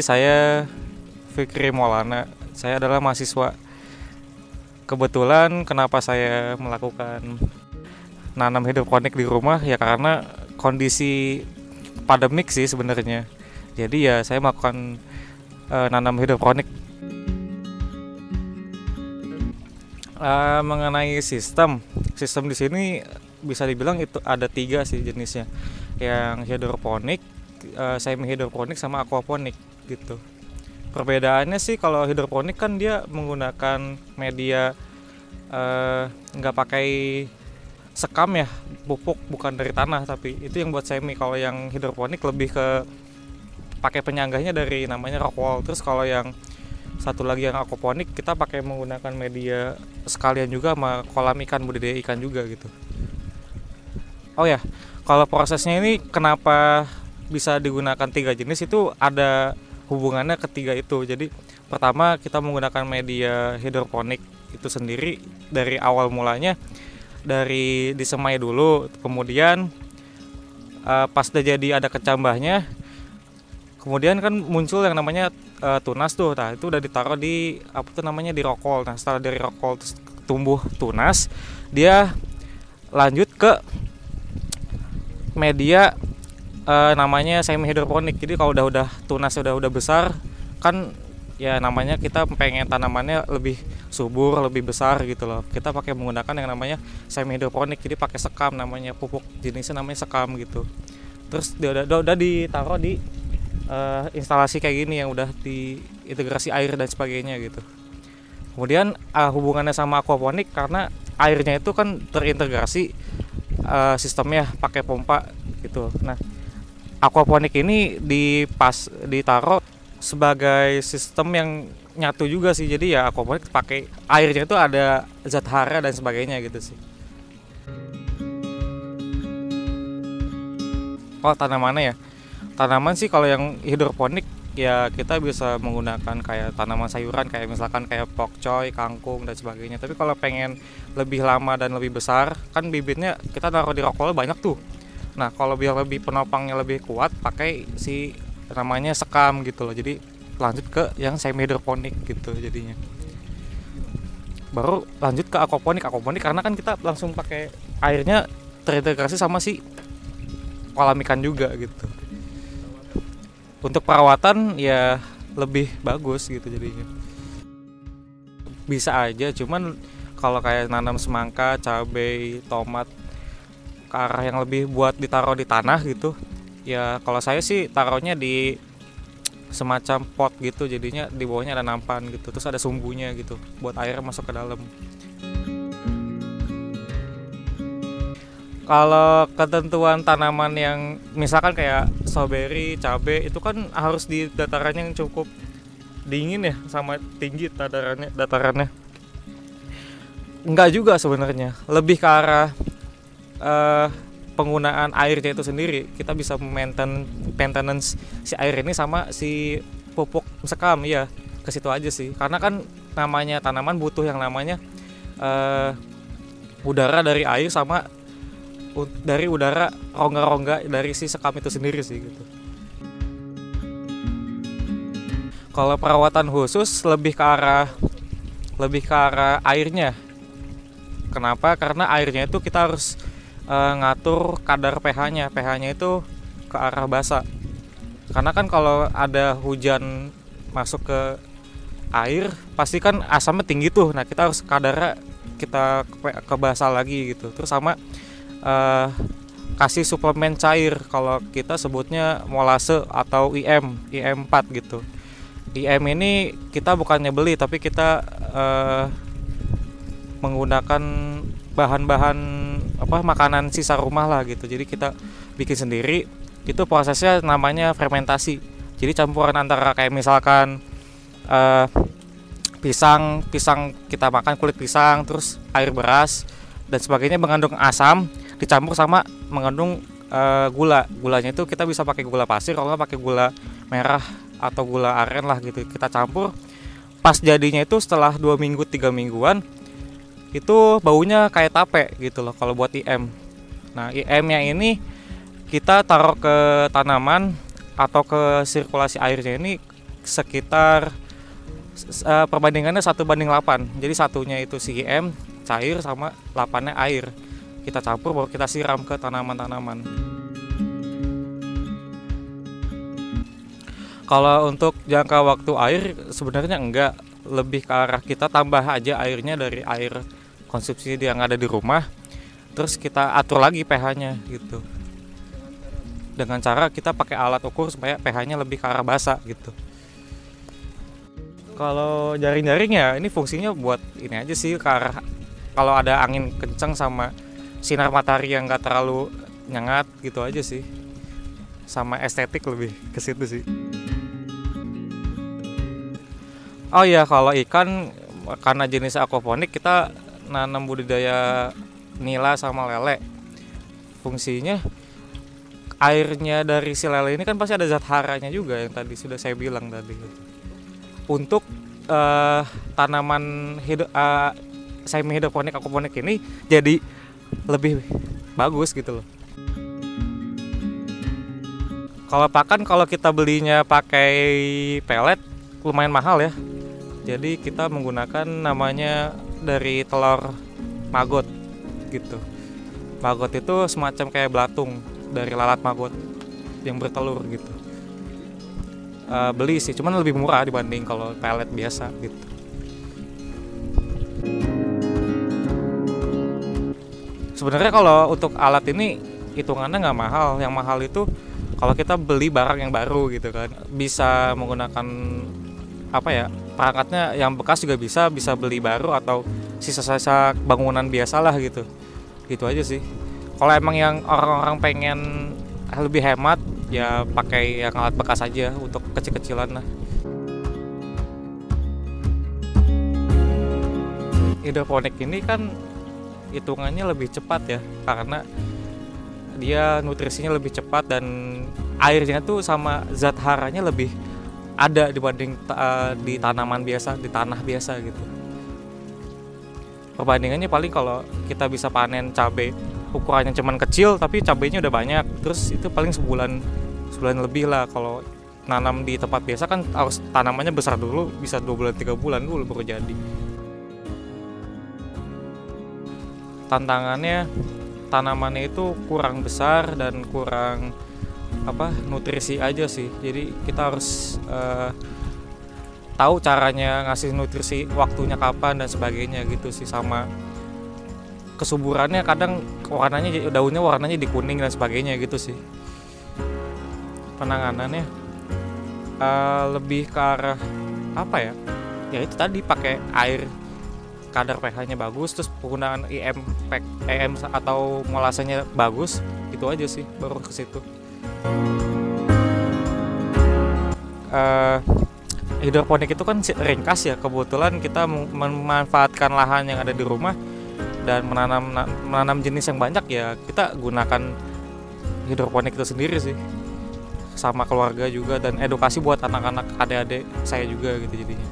saya Fikri Maulana. Saya adalah mahasiswa. Kebetulan kenapa saya melakukan nanam hidroponik di rumah ya karena kondisi pandemik sih sebenarnya. Jadi ya saya melakukan nanam hidroponik. Mengenai sistem di sini bisa dibilang itu ada 3 sih jenisnya. Yang hidroponik, semi hidroponik sama aquaponik gitu. Perbedaannya sih kalau hidroponik kan dia menggunakan media nggak pakai sekam ya, pupuk bukan dari tanah, tapi itu yang buat semi. Kalau yang hidroponik lebih ke pakai penyanggahnya dari namanya rock wool. Terus kalau yang satu lagi yang aquaponik kita pakai menggunakan media sekalian juga sama kolam ikan, budidaya ikan juga gitu. Oh ya, kalau prosesnya ini kenapa bisa digunakan 3 jenis itu ada hubungannya ketiga itu. Jadi pertama kita menggunakan media hidroponik itu sendiri dari awal mulanya dari disemai dulu, kemudian pas udah jadi ada kecambahnya, kemudian kan muncul yang namanya tunas tuh. Nah itu udah ditaruh di apa tuh namanya di rockwool. Nah setelah dari rockwool tumbuh tunas, dia lanjut ke media namanya semi hidroponik. Jadi kalau udah tunasnya udah besar kan ya namanya kita pengen tanamannya lebih subur, lebih besar gitu loh. Kita pakai menggunakan yang namanya semi hidroponik. Jadi pakai sekam, namanya pupuk jenisnya namanya sekam gitu. Terus dia udah ditaruh di instalasi kayak gini yang udah diintegrasi air dan sebagainya gitu. Kemudian hubungannya sama aquaponik karena airnya itu kan terintegrasi sistemnya pakai pompa gitu. Nah, aquaponik ini ditaruh sebagai sistem yang nyatu juga sih. Jadi ya aquaponik pakai airnya itu ada zat hara dan sebagainya gitu sih. Oh, tanamannya ya. Tanaman sih kalau yang hidroponik ya kita bisa menggunakan kayak tanaman sayuran kayak misalkan kayak pokcoy, kangkung dan sebagainya. Tapi kalau pengen lebih lama dan lebih besar kan bibitnya kita taruh di rockwool banyak tuh. Nah kalau biar lebih penopangnya lebih kuat pakai si namanya sekam gitu loh. Jadi lanjut ke yang semi hidroponik gitu jadinya. Baru lanjut ke aquaponik karena kan kita langsung pakai airnya terintegrasi sama si kolam ikan juga gitu. Untuk perawatan ya lebih bagus gitu jadinya. Bisa aja, cuman kalau kayak nanam semangka, cabai, tomat ke arah yang lebih buat ditaruh di tanah gitu. Ya kalau saya sih taruhnya di semacam pot gitu, jadinya di bawahnya ada nampan gitu. Terus ada sumbunya gitu buat air masuk ke dalam. Kalau ketentuan tanaman yang misalkan kayak strawberry, cabai itu kan harus di dataran yang cukup dingin ya sama tinggi datarannya. Enggak juga sebenarnya, lebih ke arah penggunaan airnya itu sendiri. Kita bisa maintenance si air ini sama si pupuk sekam ya, ke situ aja sih. Karena kan namanya tanaman butuh yang namanya udara dari air sama dari udara rongga-rongga dari si sekam itu sendiri sih gitu. Kalau perawatan khusus lebih ke arah airnya. Kenapa? Karena airnya itu kita harus ngatur kadar pH-nya. pH-nya itu ke arah basa. Karena kan kalau ada hujan masuk ke air pasti kan asamnya tinggi tuh. Nah, kita harus kadarnya kita ke basa lagi gitu. Terus sama kasih suplemen cair, kalau kita sebutnya molase atau IM4 gitu. IM ini kita bukannya beli tapi kita menggunakan bahan-bahan makanan sisa rumah lah gitu. Jadi kita bikin sendiri. Itu prosesnya namanya fermentasi. Jadi campuran antara kayak misalkan pisang kita makan kulit pisang, terus air beras dan sebagainya mengandung asam dicampur sama mengandung gulanya itu kita bisa pakai gula pasir kalau nggak pakai gula merah atau gula aren lah gitu. Kita campur pas jadinya itu setelah 2 minggu 3 mingguan itu baunya kayak tape gitu loh kalau buat IM. Nah IM-nya ini kita taruh ke tanaman atau ke sirkulasi airnya ini sekitar perbandingannya 1:8. Jadi satunya itu CM cair sama 8-nya air. Kita campur baru kita siram ke tanaman-tanaman. Kalau untuk jangka waktu air sebenarnya enggak, lebih ke arah kita tambah aja airnya dari air konsumsi yang ada di rumah, terus kita atur lagi pH-nya gitu. Dengan cara kita pakai alat ukur supaya pH-nya lebih ke arah basa gitu. Kalau jaring-jaring ya ini fungsinya buat ini aja sih, ke arah kalau ada angin kencang sama sinar matahari yang enggak terlalu nyengat gitu aja sih. Sama estetik lebih ke situ sih. Oh iya, kalau ikan karena jenis aquaponik kita nanam budidaya nila sama lele. Fungsinya airnya dari si lele ini kan pasti ada zat haranya juga yang tadi sudah saya bilang tadi. Untuk tanaman semi hidroponik aquaponik ini jadi lebih bagus gitu loh. Kalau pakan, kalau kita belinya pakai pelet lumayan mahal ya. Jadi kita menggunakan namanya dari telur maggot gitu. Maggot itu semacam kayak belatung dari lalat maggot yang bertelur gitu. Beli sih, cuman lebih murah dibanding kalau pelet biasa gitu. Sebenarnya kalau untuk alat ini hitungannya nggak mahal. Yang mahal itu kalau kita beli barang yang baru gitu kan. Bisa menggunakan perangkatnya yang bekas juga bisa beli baru atau sisa-sisa bangunan biasalah gitu. Gitu aja sih. Kalau emang yang orang-orang pengen lebih hemat ya pakai yang alat bekas aja untuk kecil-kecilan lah. Hidroponik ini kan hitungannya lebih cepat ya, karena dia nutrisinya lebih cepat dan airnya tuh sama zat haranya lebih ada dibanding di tanaman biasa, di tanah biasa gitu. Perbandingannya paling kalau kita bisa panen cabai ukurannya cuman kecil tapi cabainya udah banyak, terus itu paling sebulan lebih lah. Kalau nanam di tempat biasa kan harus tanamannya besar dulu, bisa 2 bulan 3 bulan dulu baru jadi. Tantangannya tanamannya itu kurang besar dan kurang nutrisi aja sih. Jadi kita harus tahu caranya ngasih nutrisi, waktunya kapan dan sebagainya gitu sih. Sama kesuburannya, kadang daunnya warnanya di kuning dan sebagainya gitu sih. Penanganannya lebih ke arah ya itu tadi, pakai air kadar pH-nya bagus, terus penggunaan EM atau molasanya bagus, itu aja sih, baru ke situ. Hidroponik itu kan ringkas ya, kebetulan kita memanfaatkan lahan yang ada di rumah dan menanam jenis yang banyak ya, kita gunakan hidroponik itu sendiri sih, sama keluarga juga, dan edukasi buat anak-anak adik-adik saya juga gitu jadinya.